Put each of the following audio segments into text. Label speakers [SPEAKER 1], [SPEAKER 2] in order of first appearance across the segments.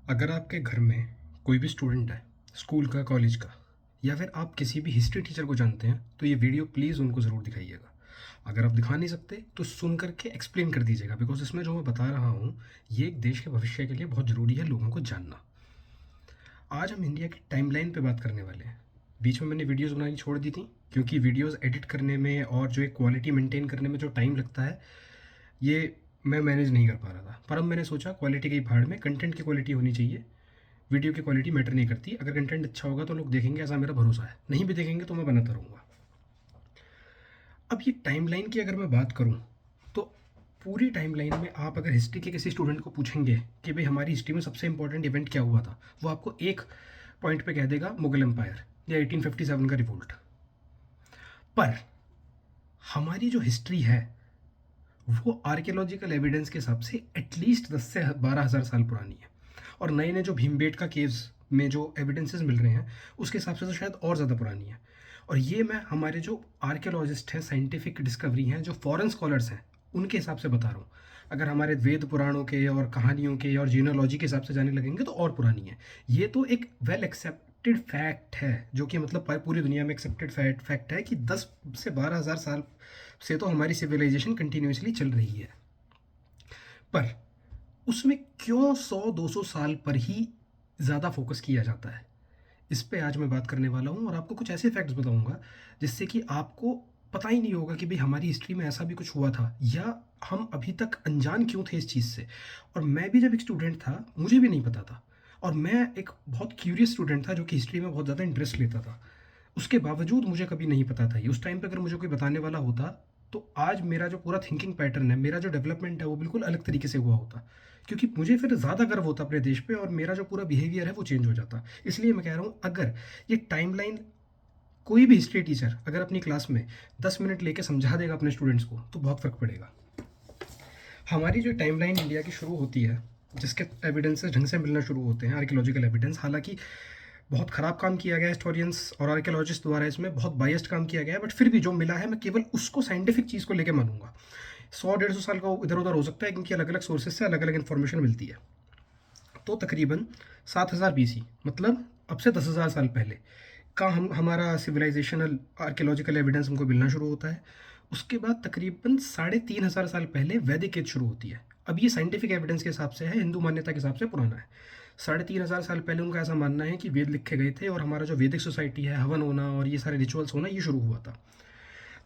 [SPEAKER 1] अगर आपके घर में कोई भी स्टूडेंट है, स्कूल का, कॉलेज का, या फिर आप किसी भी हिस्ट्री टीचर को जानते हैं, तो ये वीडियो प्लीज़ उनको ज़रूर दिखाइएगा। अगर आप दिखा नहीं सकते तो सुन करके एक्सप्लेन कर दीजिएगा, बिकॉज इसमें जो मैं बता रहा हूँ ये एक देश के भविष्य के लिए बहुत ज़रूरी है लोगों को जानना। आज हम इंडिया की टाइमलाइन पे बात करने वाले हैं। बीच में मैंने वीडियोस बनानी छोड़ दी थी क्योंकि वीडियोस एडिट करने में और जो एक क्वालिटी मेंटेन करने में जो टाइम लगता है, ये मैं मैनेज नहीं कर पा रहा था। पर अब मैंने सोचा क्वालिटी की भाड़ में कंटेंट की क्वालिटी होनी चाहिए। वीडियो की क्वालिटी मैटर नहीं करती, अगर कंटेंट अच्छा होगा तो लोग देखेंगे, ऐसा मेरा भरोसा है। नहीं भी देखेंगे तो मैं बनाता रहूँगा। अब ये टाइमलाइन की अगर मैं बात करूँ तो पूरी टाइमलाइन में आप अगर हिस्ट्री के किसी स्टूडेंट को पूछेंगे कि भाई हमारी हिस्ट्री में सबसे इंपॉर्टेंट इवेंट क्या हुआ था, वो आपको एक पॉइंट पे कह देगा मुगल एम्पायर या 1857 का रिवोल्ट। पर हमारी जो हिस्ट्री है वो आर्कियोलॉजिकल एविडेंस के हिसाब से एटलीस्ट 10 से 12 हज़ार साल पुरानी है। और नए नए जो भीमबेटका केव्स में जो एविडेंसेस मिल रहे हैं उसके हिसाब से तो शायद और ज़्यादा पुरानी है। और ये मैं हमारे जो आर्कियोलॉजिस्ट हैं, साइंटिफिक डिस्कवरी हैं, जो फॉरेन स्कॉलर्स हैं, उनके हिसाब से बता रहा हूँ। अगर हमारे वेद पुराणों के और कहानियों के और जीनोलॉजी के हिसाब से जाने लगेंगे तो और पुरानी है। ये तो एक वेल एक्सेप्टेड फैक्ट है, जो कि मतलब पूरी दुनिया में एक्सेप्टेड फैक्ट है कि 10 से 12 हज़ार साल से तो हमारी सिविलाइजेशन कंटिन्यूसली चल रही है। पर उसमें क्यों 100-200 साल पर ही ज़्यादा फोकस किया जाता है, इस पे आज मैं बात करने वाला हूँ। और आपको कुछ ऐसे फैक्ट्स बताऊंगा जिससे कि आपको पता ही नहीं होगा कि भाई हमारी हिस्ट्री में ऐसा भी कुछ हुआ था, या हम अभी तक अनजान क्यों थे इस चीज़ से। और मैं भी जब एक स्टूडेंट था मुझे भी नहीं पता था, और मैं एक बहुत क्यूरियस स्टूडेंट था जो कि हिस्ट्री में बहुत ज़्यादा इंटरेस्ट लेता था। उसके बावजूद मुझे कभी नहीं पता था ये। उस टाइम पे अगर मुझे कोई बताने वाला होता तो आज मेरा जो पूरा थिंकिंग पैटर्न है, मेरा जो डेवलपमेंट है, वो बिल्कुल अलग तरीके से हुआ होता। क्योंकि मुझे फिर ज़्यादा गर्व होता अपने देश पे और मेरा जो पूरा बिहेवियर है वो चेंज हो जाता। इसलिए मैं कह रहा हूँ, अगर ये टाइमलाइन कोई भी हिस्ट्री टीचर अगर अपनी क्लास में 10 मिनट लेके समझा देगा अपने स्टूडेंट्स को तो बहुत फ़र्क पड़ेगा। हमारी जो टाइमलाइन इंडिया की शुरू होती है, जिसके एविडेंसेस ढंग से मिलना शुरू होते हैं, आर्कियोलॉजिकल एविडेंस, हालांकि बहुत ख़राब काम किया गया हिस्टोरियंस और आर्कियोलॉजिस्ट द्वारा, इसमें बहुत बायस्ड काम किया गया है, बट फिर भी जो मिला है मैं केवल उसको साइंटिफिक चीज़ को लेकर मानूंगा। 100-150 साल का इधर उधर हो सकता है क्योंकि अलग अलग सोर्सेज से अलग अलग इन्फॉर्मेशन मिलती है। तो तकरीबन 7000 BC, मतलब अब से 10,000 साल पहले का हमारा सिविलाइजेशनल आर्कियोलॉजिकल एविडेंस हमको मिलना शुरू होता है। उसके बाद तकरीबन 3,500 साल पहले वैदिक एज शुरू होती है। अब ये साइंटिफिक एविडेंस के हिसाब से है, हिंदू मान्यता के हिसाब से पुराना है। 3,500 साल पहले उनका ऐसा मानना है कि वेद लिखे गए थे और हमारा जो वैदिक सोसाइटी है, हवन होना और ये सारे रिचुअल्स होना, ये शुरू हुआ था।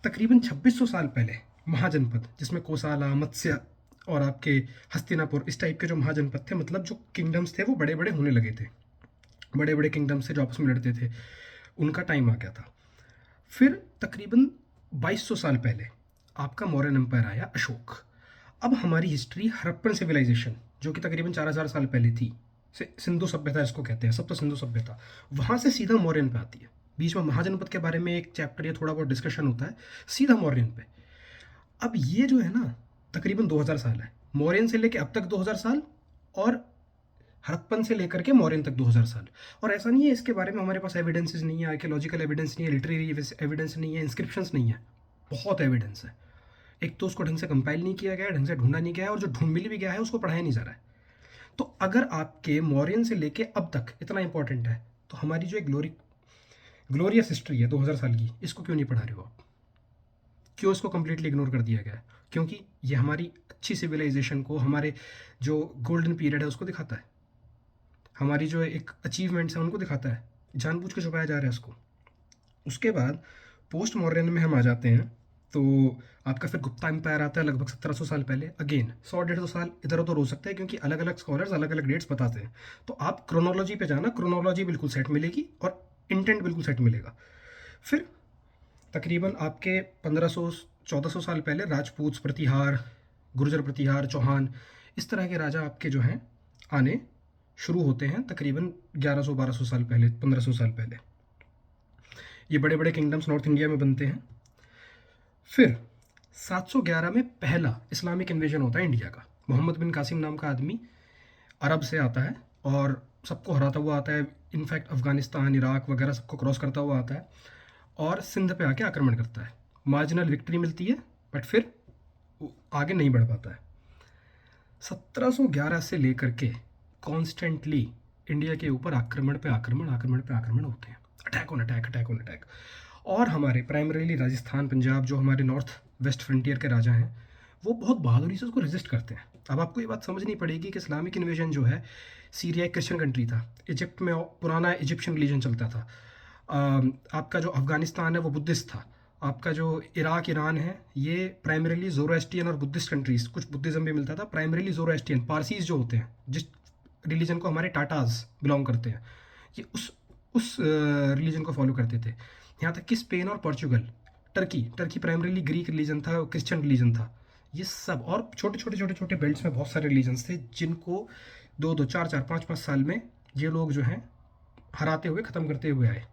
[SPEAKER 1] तकरीबन 2600 साल पहले महाजनपद, जिसमें कोसाला, मत्स्य और आपके हस्तिनापुर, इस टाइप के जो महाजनपद थे, मतलब जो किंगडम्स थे, वो बड़े बड़े होने लगे थे। बड़े बड़े किंगडम्स थे जो आपस में लड़ते थे, उनका टाइम आ गया था। फिर तकरीबन 2200 साल पहले आपका मौर्यन एम्पायर आया, अशोक। अब हमारी हिस्ट्री हड़प्पन सिविलाइजेशन, जो कि तकरीबन 4000 साल पहले थी, सिंधु सभ्यता इसको कहते हैं, सब तो सिंधु सभ्यता, वहाँ से सीधा मौर्यन पे आती है। बीच में महाजनपद के बारे में एक चैप्टर या थोड़ा बहुत डिस्कशन होता है, सीधा मौर्यन पे। अब ये जो है ना, तकरीबन 2000 साल है, मौर्यन से लेके अब तक 2000 साल, और हड़प्पन से लेकर के मौर्यन तक 2000 साल। और ऐसा नहीं है इसके बारे में हमारे पास एविडेंसेस नहीं है, आर्कियोलॉजिकल एविडेंस नहीं है, लिटरेरी एविडेंस नहीं है, इंस्क्रिप्शंस नहीं है। बहुत एविडेंस है। एक तो उसको ढंग से कंपाइल नहीं किया गया, ढंग से ढूंढा नहीं गया है, और जो ढूंढ मिल भी गया है उसको पढ़ाया नहीं जा रहा है। तो अगर आपके मौर्यन से लेके अब तक इतना इंपॉर्टेंट है, तो हमारी जो एक ग्लोरियस हिस्ट्री है 2000 साल की, इसको क्यों नहीं पढ़ा रहे हो आप? क्यों इसको कम्प्लीटली इग्नोर कर दिया गया है? क्योंकि ये हमारी अच्छी सिविलाइजेशन को, हमारे जो गोल्डन पीरियड है उसको दिखाता है, हमारी जो एक अचीवमेंट्स हैं उनको दिखाता है। जानबूझ के छुपाया जा रहा है इसको। उसके बाद पोस्ट मॉडर्न में हम आ जाते हैं, तो आपका फिर गुप्ता एम्पायर आता है लगभग 1700 साल पहले। अगेन 100-150 साल इधर उधर हो सकता है क्योंकि अलग अलग स्कॉलर्स अलग अलग डेट्स बताते हैं। तो आप क्रोनोलॉजी पे जाना, क्रोनोलॉजी बिल्कुल सेट मिलेगी और इंटेंट बिल्कुल सेट मिलेगा। फिर तकरीबन आपके 1500-1400 साल पहले राजपूत प्रतिहार, गुर्जर प्रतिहार, चौहान, इस तरह के राजा आपके जो हैं आने शुरू होते हैं तकरीबन 1100-1200 साल पहले, 1500 साल पहले। ये बड़े बड़े किंगडम्स नॉर्थ इंडिया में बनते हैं। फिर 711 में पहला इस्लामिक इन्वेजन होता है इंडिया का। मोहम्मद बिन कासिम नाम का आदमी अरब से आता है और सबको हराता हुआ आता है। इनफैक्ट अफगानिस्तान, इराक वगैरह सबको क्रॉस करता हुआ आता है और सिंध पे आके आक्रमण करता है। मार्जिनल विक्ट्री मिलती है, बट फिर आगे नहीं बढ़ पाता है। 1711 से लेकर के कॉन्स्टेंटली इंडिया के ऊपर आक्रमण पे आक्रमण आक्रमण पे आक्रमण होते हैं, attack on attack attack on attack. और हमारे प्राइमरीली राजस्थान पंजाब जो हमारे नॉर्थ वेस्ट फ्रंटियर के राजा हैं वो बहुत बहादुरी से उसको रेजिस्ट करते हैं। अब आपको ये बात समझनी पड़ेगी कि इस्लामिक इन्वेजन जो है, सीरिया एक क्रिश्चियन कंट्री था, इजिप्ट में पुराना इजिप्शियन रिलीजन चलता था, आपका जो अफ़गानिस्तान है वो बुद्धिस्ट था, आपका जो इराक ईरान है ये प्राइमरीली ज़ोरोएस्ट्रियन और बुद्धिस्ट कंट्रीज़, कुछ बुद्धिज़्म भी मिलता था, प्राइमरीली ज़ोरोएस्ट्रियन पारसीज़ जो होते हैं जिस रिलीजन को हमारे टाटाज बिलोंग करते हैं, ये उस रिलीजन को फॉलो करते थे। यहाँ तक कि स्पेन और Portugal, Turkey primarily Greek religion था, क्रिश्चियन रिलीजन था। ये सब और छोटे छोटे छोटे छोटे बेल्ट्स में बहुत सारे रिलीजन्स थे जिनको 2-2 4-4 5-5 साल में ये लोग जो हैं हराते हुए ख़त्म करते हुए आए।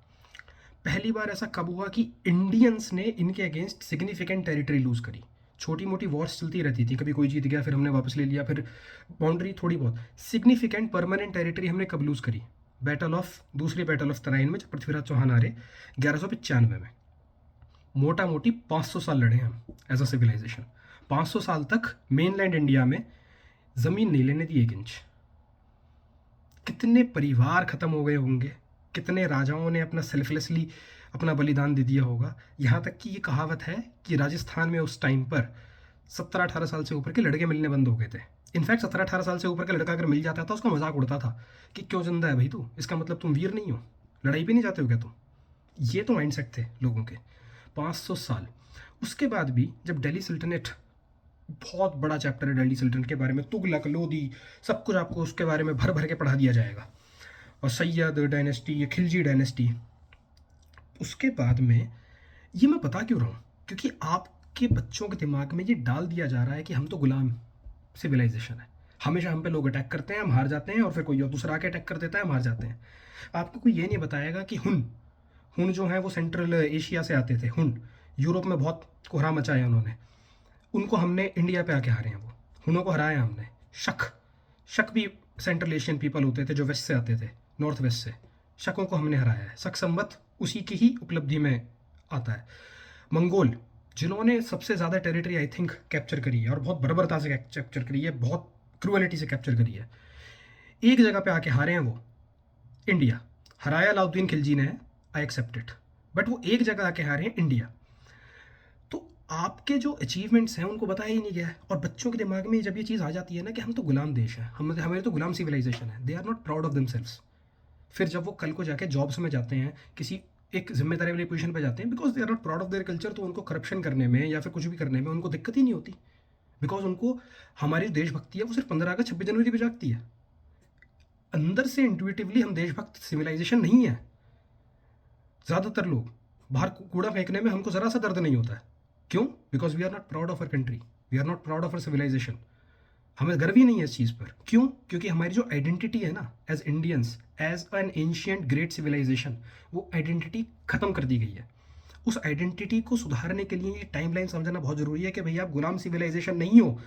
[SPEAKER 1] पहली बार ऐसा कब हुआ कि इंडियंस ने इनके अगेंस्ट सिग्निफिकेंट टेरिटरी लूज़ करी। छोटी मोटी वॉर्स चलती रहती थी, कभी कोई जीत गया फिर हमने वापस ले लिया, फिर बाउंड्री थोड़ी बहुत। सिग्निफिकेंट परमानेंट टेरिटरी हमने कब लूज़ करी? दूसरी बैटल ऑफ तराइन में, जब पृथ्वीराज चौहान हारे 1195 में। मोटा मोटी 500 साल लड़े हम एज अ सिविलाइजेशन। 500 साल तक मेनलैंड इंडिया में ज़मीन नहीं लेने दी 1 इंच। कितने परिवार ख़त्म हो गए होंगे, कितने राजाओं ने अपना सेल्फलेसली अपना बलिदान दे दिया होगा। यहाँ तक कि ये कहावत है कि राजस्थान में उस टाइम पर 17-18 साल से ऊपर के लड़के मिलने बंद हो गए थे। इनफैक्ट 17-18 साल से ऊपर का लड़का अगर मिल जाता था उसका मजाक उड़ता था कि क्यों जिंदा है भाई तू, इसका मतलब तुम वीर नहीं हो, लड़ाई पे नहीं जाते हो क्या तुम। ये तो माइंडसेट थे लोगों के। 500 साल उसके बाद भी जब दिल्ली सल्तनत, बहुत बड़ा चैप्टर है दिल्ली सल्तनत के बारे में, तुगलक लोदी सब कुछ आपको उसके बारे में भर भर के पढ़ा दिया जाएगा, और सैयद डायनेस्टी, खिलजी डायनेस्टी। उसके बाद में ये मैं बता क्यों रहा हूँ, क्योंकि आपके बच्चों के दिमाग में ये डाल दिया जा रहा है कि हम तो गुलाम सिविलाइजेशन है, हमेशा हम पे लोग अटैक करते हैं, हम हार जाते हैं, और फिर कोई और दूसरा आके अटैक कर देता है, हम हार जाते हैं। आपको कोई ये नहीं बताएगा कि हुन जो है वो सेंट्रल एशिया से आते थे, हुन यूरोप में बहुत कोहरा मचाया उन्होंने, उनको हमने इंडिया पे आके हारे हैं, वो हुनों को हराया हमने। शक भी सेंट्रल एशियन पीपल होते थे जो वेस्ट से आते थे, नॉर्थ वेस्ट से, शकों को हमने हराया है। शक संवत उसी की ही उपलब्धि में आता है। मंगोल जिन्होंने सबसे ज़्यादा टेरिटरी आई थिंक कैप्चर करी है, और बहुत बर्बरता से कैप्चर करी है, बहुत क्रूअलिटी से कैप्चर करी है, एक जगह पे आके हारे हैं वो, इंडिया। हराया अलाउद्दीन खिलजी ने, आई एक्सेप्ट इट, बट वो एक जगह आके हारे हैं, इंडिया। तो आपके जो अचीवमेंट्स हैं उनको बताया ही नहीं गया है, और बच्चों के दिमाग में जब ये चीज़ आ जाती है ना कि हम तो गुलाम देश हैं, हमारे तो गुलाम सिविलाइजेशन है, they are not proud of themselves. फिर जब वो कल को जाके जॉब्स में जाते हैं, किसी एक जिम्मेदारी वाली पोजीशन पे जाते हैं, because they are not proud of their culture, तो उनको करप्शन करने में या फिर कुछ भी करने में उनको दिक्कत ही नहीं होती, बिकॉज उनको हमारी देशभक्ति है वो सिर्फ 15 अगस्त 26 जनवरी पे जागती है। अंदर से इंट्यूटिवली हम देशभक्त सिविलाइजेशन नहीं है। ज़्यादातर लोग बाहर कूड़ा फेंकने में हमको ज़रा सा दर्द नहीं होता है। क्यों? Because we are not proud of our country, we are not proud of our civilization. हमें गर्व ही नहीं है इस चीज़ पर। क्यों? क्योंकि हमारी जो आइडेंटिटी है ना as Indians, as an ancient great civilization, वो आइडेंटिटी ख़त्म कर दी गई है। उस आइडेंटिटी को सुधारने के लिए ये टाइमलाइन समझना बहुत ज़रूरी है कि भैया आप गुलाम सिविलाइजेशन नहीं हो।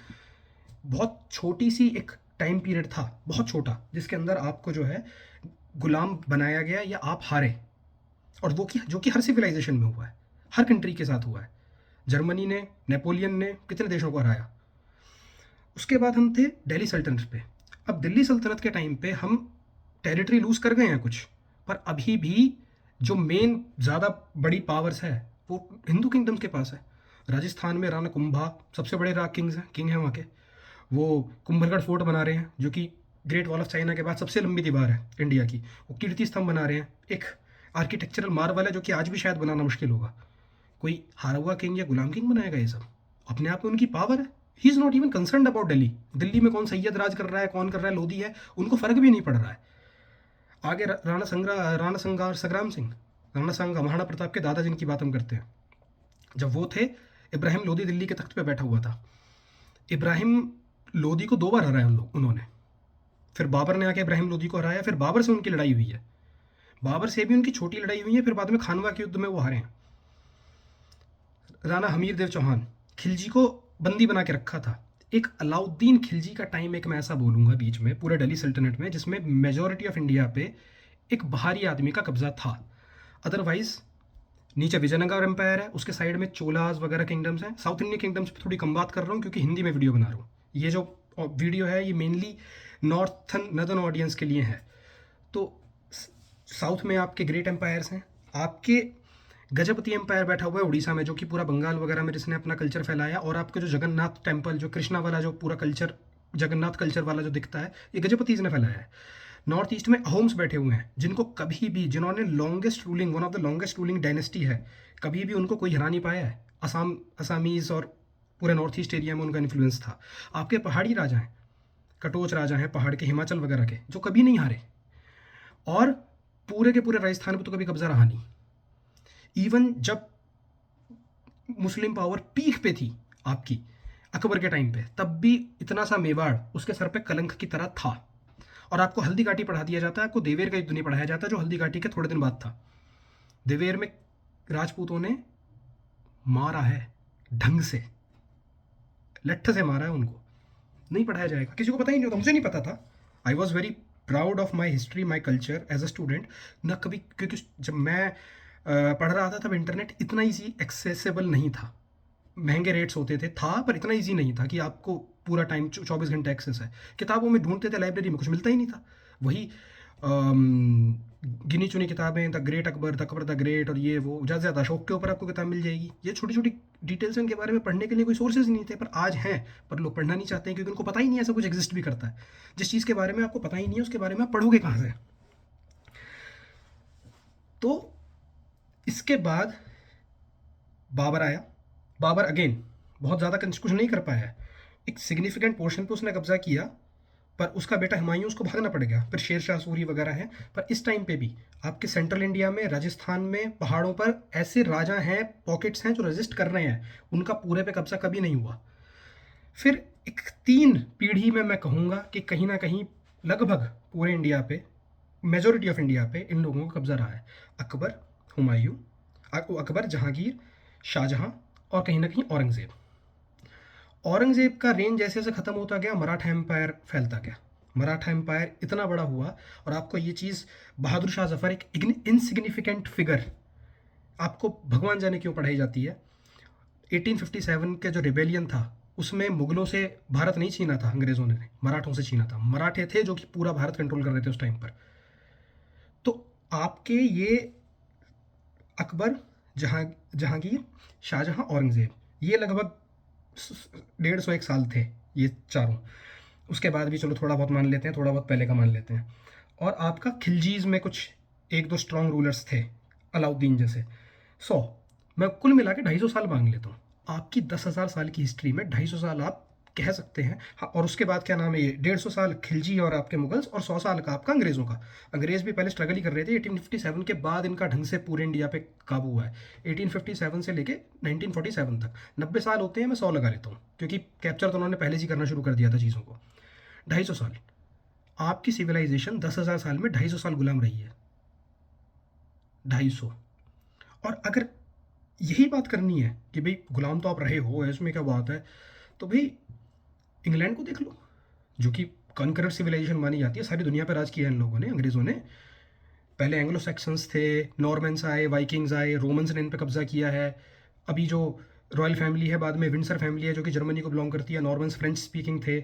[SPEAKER 1] बहुत छोटी सी एक टाइम पीरियड था, बहुत छोटा, जिसके अंदर आपको जो है गुलाम बनाया गया या आप हारे, और वो जो कि हर सिविलाइजेशन में हुआ है, हर कंट्री के साथ हुआ है। जर्मनी ने, नेपोलियन ने कितने देशों को हराया। उसके बाद हम थे दिल्ली सल्तनत पे। अब दिल्ली सल्तनत के टाइम पे हम टेरिटरी लूज़ कर गए हैं कुछ, पर अभी भी जो मेन ज़्यादा बड़ी पावर्स है वो हिंदू किंगडम्स के पास है। राजस्थान में राणा कुंभा सबसे बड़े किंग हैं वहाँ के, वो कुंभलगढ़ फोर्ट बना रहे हैं जो कि ग्रेट वॉल ऑफ चाइना के बाद सबसे लंबी दीवार है इंडिया की, वो कीर्ति स्तंभ बना रहे हैं, एक आर्किटेक्चरल मार्वल है जो कि आज भी शायद बनाना मुश्किल होगा। कोई हारा हुआ किंग या गुलाम किंग बनाएगा ये सब? अपने आप में उनकी पावर है। He is not even concern about Delhi में कौन सैयद राज कर रहा है, कौन कर रहा है, लोधी है, उनको फ़र्क भी नहीं पड़ रहा है। आगे राणा संगा महाराणा प्रताप के दादा जिनकी बात हम करते हैं, जब वो थे, इब्राहिम लोधी दिल्ली के तख्त पे बैठा हुआ था। इब्राहिम लोधी को 2 बार हराया उन्होंने। फिर बाबर ने आके इब्राहिम लोधी को हराया, फिर बाबर से उनकी लड़ाई हुई है, बाबर से भी उनकी छोटी लड़ाई हुई है, फिर बाद में खानवा के युद्ध में वो हारे हैं। राणा हमीर देव चौहान, खिलजी को बंदी बना के रखा था। एक अलाउद्दीन खिलजी का टाइम एक मैं ऐसा बोलूँगा बीच में पूरे दिल्ली सल्तनत में जिसमें मेजॉरिटी ऑफ इंडिया पे एक बाहरी आदमी का कब्जा था। अदरवाइज नीचे विजयनगर एम्पायर है, उसके साइड में चोलाज वगैरह किंगडम्स हैं। साउथ इंडियन किंगडम्स पे थोड़ी कम बात कर रहा हूँ क्योंकि हिंदी में वीडियो बना रहा हूँ। ये जो वीडियो है ये मेनली नॉर्दर्न ऑडियंस के लिए है। तो साउथ में आपके ग्रेट एम्पायर्स हैं, आपके गजपति एम्पायर बैठा हुआ है उड़ीसा में, जो कि पूरा बंगाल वगैरह में जिसने अपना कल्चर फैलाया, और आपके जो जगन्नाथ टेम्पल, जो कृष्णा वाला जो पूरा कल्चर, जगन्नाथ कल्चर वाला जो दिखता है, ये गजपति ने फैलाया है। नॉर्थ ईस्ट में अहोम्स बैठे हुए हैं, जिनको कभी भी, जिन्होंने longest ruling, one of the longest ruling dynasty है, कभी भी उनको कोई हरा नहीं पाया है। असामीज और पूरे नॉर्थ ईस्ट एरिया में उनका इन्फ्लुएंस था। आपके पहाड़ी राजा हैं, कटोच राजा हैं पहाड़ के, हिमाचल वगैरह के, जो कभी नहीं हारे, और पूरे के पूरे राजस्थान पे तो कभी कब्जा रहा नहीं। इवन जब मुस्लिम पावर पीक पे थी आपकी अकबर के टाइम पे, तब भी इतना सा मेवाड़ उसके सर पे कलंक की तरह था। और आपको हल्दी घाटी पढ़ा दिया जाता है, आपको देवेर का युद्ध नहीं पढ़ाया जाता, जो हल्दी घाटी के थोड़े दिन बाद था। देवेर में राजपूतों ने मारा है ढंग से, लट्ठ से मारा है उनको, नहीं पढ़ाया जाएगा, किसी को पता ही नहीं होता, मुझे नहीं पता था। I was very proud of my history, my culture as a student. न कभी, क्योंकि जब मैं पढ़ रहा था तब इंटरनेट इतना ईजी एक्सेसिबल नहीं था, महंगे रेट्स होते थे, था, पर इतना ईजी नहीं था कि आपको पूरा टाइम 24 घंटे एक्सेस है। किताबों में ढूंढते थे, लाइब्रेरी में कुछ मिलता ही नहीं था। वही गिनी चुनी किताबें, the great Akbar the great, और ये वो, ज़्यादा से ज़्यादा अशोक के ऊपर आपको किताब मिल जाएगी। ये छोटी छोटी डिटेल्स इनके बारे में पढ़ने के लिए कोई सोर्सेज नहीं थे, पर आज हैं, पर लोग पढ़ना नहीं चाहते हैं, क्योंकि उनको पता ही नहीं ऐसा कुछ एग्जिस्ट भी करता है। जिस चीज़ के बारे में आपको पता ही नहीं है, उसके बारे में आप पढ़ोगे कहाँ से? तो इसके बाद बाबर आया। बाबर अगेन बहुत ज़्यादा कुछ नहीं कर पाया है, एक सिग्निफिकेंट पोर्शन पे उसने कब्जा किया, पर उसका बेटा हुमायूं, उसको भागना पड़ गया। फिर शेर शाह सूरी वगैरह हैं, पर इस टाइम पे भी आपके सेंट्रल इंडिया में, राजस्थान में, पहाड़ों पर ऐसे राजा हैं, पॉकेट्स हैं जो रेजिस्ट कर रहे हैं, उनका पूरे पे कब्जा कभी नहीं हुआ। फिर एक 3 पीढ़ी में मैं कहूँगा कि कहीं ना कहीं लगभग पूरे इंडिया पे, मेजोरिटी ऑफ इंडिया पे इन लोगों का कब्जा रहा है। अकबर, हुमायूं, अकबर, जहांगीर, शाहजहां, और कहीं ना कहीं औरंगज़ेब। औरंगज़ेब का रेंज जैसे जैसे ख़त्म होता गया, मराठा एम्पायर फैलता गया। मराठा एम्पायर इतना बड़ा हुआ, और आपको ये चीज़, बहादुर शाह जफ़र एक इनसिग्निफिकेंट फिगर, आपको भगवान जाने क्यों पढ़ाई जाती है। 1857 के जो रिबेलियन था, उसमें मुगलों से भारत नहीं छीना था अंग्रेज़ों ने, मराठों से छीना था। मराठे थे जो कि पूरा भारत कंट्रोल कर रहे थे उस टाइम पर। तो आपके ये अकबर, जहांगीर, शाहजहां, औरंगज़ेब, ये लगभग 150 साल थे ये चारों। उसके बाद भी चलो थोड़ा बहुत मान लेते हैं, थोड़ा बहुत पहले का मान लेते हैं। और आपका खिलजीज में कुछ 1-2 स्ट्रॉन्ग रूलर्स थे, अलाउद्दीन जैसे। 100, मैं कुल मिला के 250 साल मांग लेता हूँ। आपकी 10,000 साल की हिस्ट्री में 250 साल आप कह सकते हैं। हाँ, और उसके बाद क्या नाम है, ये 150 साल खिलजी और आपके मुगल्स, और 100 साल का आपका अंग्रेज़ों का। अंग्रेज़ भी पहले स्ट्रगल ही कर रहे थे, 1857 के बाद इनका ढंग से पूरे इंडिया पे काबू हुआ है। 1857 से लेके 1947 तक 90 साल होते हैं, मैं 100 लगा लेता हूँ, क्योंकि कैप्चर तो उन्होंने पहले से ही करना शुरू कर दिया था चीज़ों को। 250 साल आपकी सिविलाइजेशन 10,000 साल में 250 साल गुलाम रही है, 250। और अगर यही बात करनी है कि भाई गुलाम तो आप रहे हो, इसमें क्या बात है, तो भाई इंग्लैंड को देख लो, जो कि कॉन्करर सिविलाइजेशन मानी जाती है। सारी दुनिया पर राज किया इन लोगों ने, अंग्रेज़ों ने। पहले एंग्लो सेक्शंस थे, नॉर्मन्स आए, वाइकिंग्स आए, रोमन्स ने इन पर कब्जा किया है। अभी जो रॉयल फैमिली है, बाद में विंडसर फैमिली है, जो कि जर्मनी को बिलोंग करती है। नॉर्मन्स फ्रेंच स्पीकिंग थे,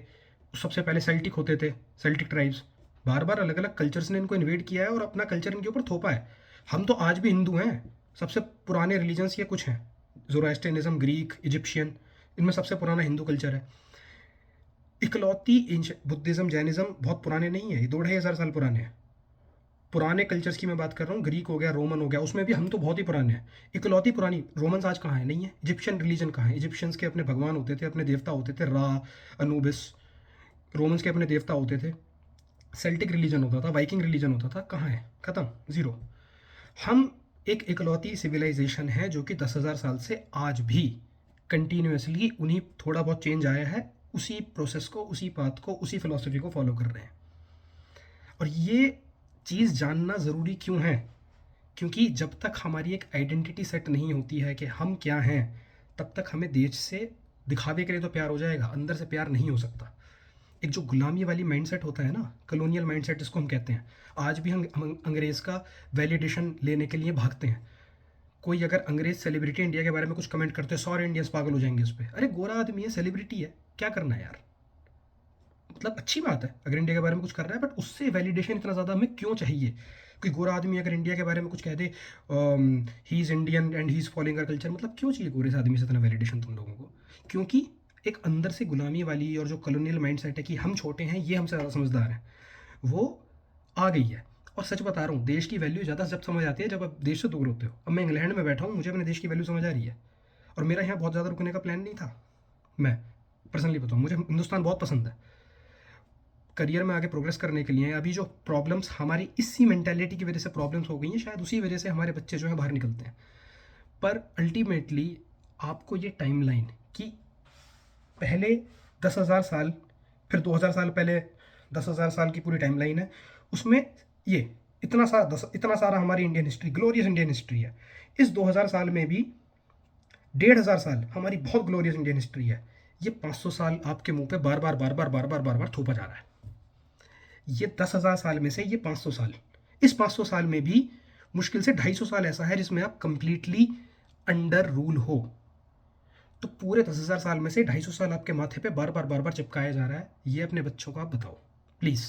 [SPEAKER 1] सबसे पहले सेल्टिक होते थे, सेल्टिक ट्राइब्स। बार बार अलग अलग कल्चर्स ने इनको इन्वेड किया है और अपना कल्चर इनके ऊपर थोपा है। हम तो आज भी हिंदू हैं। सबसे पुराने रिलीजन्स ये कुछ हैं, ज़ोरास्ट्रियनिज्म, ग्रीक, इजिप्शियन, इनमें सबसे पुराना हिंदू कल्चर है। इकलौती बुद्धिज़्म, जैनिज़्म बहुत पुराने नहीं है, ये 2-2,500 साल पुराने हैं। पुराने कल्चर्स की मैं बात कर रहा हूँ, ग्रीक हो गया, रोमन हो गया, उसमें भी हम तो बहुत ही पुराने हैं। इकलौती पुरानी रोमन्स आज कहाँ है, नहीं है। इजिप्शियन रिलीजन कहाँ है, इजिप्शियंस के अपने भगवान होते थे, अपने देवता होते थे, रा, अनूबिस। रोमन्स के अपने देवता होते थे। सेल्टिक रिलीजन होता था, वाइकिंग रिलीजन होता था, कहाँ है, ख़त्म, ज़ीरो। हम एक इकलौती सिविलाइजेशन है जो कि 10,000 साल से आज भी कंटिन्यूसली उन्हीं, थोड़ा बहुत चेंज आया है, उसी प्रोसेस को, उसी पाथ को, उसी फिलॉसफी को फॉलो कर रहे हैं। और ये चीज़ जानना ज़रूरी क्यों है, क्योंकि जब तक हमारी एक आइडेंटिटी सेट नहीं होती है कि हम क्या हैं, तब तक हमें देश से दिखावे के लिए तो प्यार हो जाएगा, अंदर से प्यार नहीं हो सकता। एक जो गुलामी वाली माइंडसेट होता है ना, कॉलोनियल माइंडसेट जिसको हम कहते हैं, आज भी हम अंग्रेज़ का वैलिडेशन लेने के लिए भागते हैं। कोई अगर अंग्रेज़ सेलिब्रिटी इंडिया के बारे में कुछ कमेंट करते हैं, सारे इंडियंस पागल हो जाएंगे उस पर। अरे गोरा आदमी है, सेलिब्रिटी है, क्या करना है यार। मतलब अच्छी बात है अगर इंडिया के बारे में कुछ कर रहा है, बट उससे वैलिडेशन इतना ज़्यादा हमें क्यों चाहिए? कोई गोरा आदमी अगर इंडिया के बारे में कुछ कह दे, he is Indian and he is following our culture, मतलब क्यों चाहिए गोरे से आदमी से इतना वैलिडेशन तुम लोगों को? क्योंकि एक अंदर से गुलामी वाली और जो कॉलोनियल माइंडसेट है कि हम छोटे हैं, ये हमसे ज़्यादा समझदार हैं, वो आ गई है। और सच बता रहा हूँ, देश की वैल्यू ज़्यादा जब समझ आती है जब आप देश से दूर होते हो। अब मैं इंग्लैंड में बैठा हूँ, मुझे अपने देश की वैल्यू समझ आ रही है, और मेरा यहाँ बहुत ज़्यादा रुकने का प्लान नहीं था। मैं पर्सनली बताऊँ, मुझे हिंदुस्तान बहुत पसंद है करियर में आगे प्रोग्रेस करने के लिए। अभी जो प्रॉब्लम्स हमारी इसी मेंटेलिटी की वजह से प्रॉब्लम्स हो गई हैं, शायद उसी वजह से हमारे बच्चे जो हैं बाहर निकलते हैं। पर अल्टीमेटली आपको ये टाइमलाइन कि पहले 10,000 साल, फिर 2,000 साल पहले, 10,000 साल की पूरी टाइमलाइन है, उसमें ये इतना सारा हमारी Indian history, glorious Indian history है। इस 2,000 साल में भी 1,500 साल हमारी बहुत ग्लोरियस इंडियन हिस्ट्री है। ये 500 साल आपके मुंह पे बार बार बार बार बार बार बार बार थोपा जा रहा है। ये 10,000 साल में से ये 500 साल, इस 500 साल में भी मुश्किल से 250 साल ऐसा है जिसमें आप कंप्लीटली अंडर रूल हो। तो पूरे 10,000 साल में से 250 साल आपके माथे पे बार बार बार बार चिपकाया जा रहा है। ये अपने बच्चों को आप बताओ प्लीज़।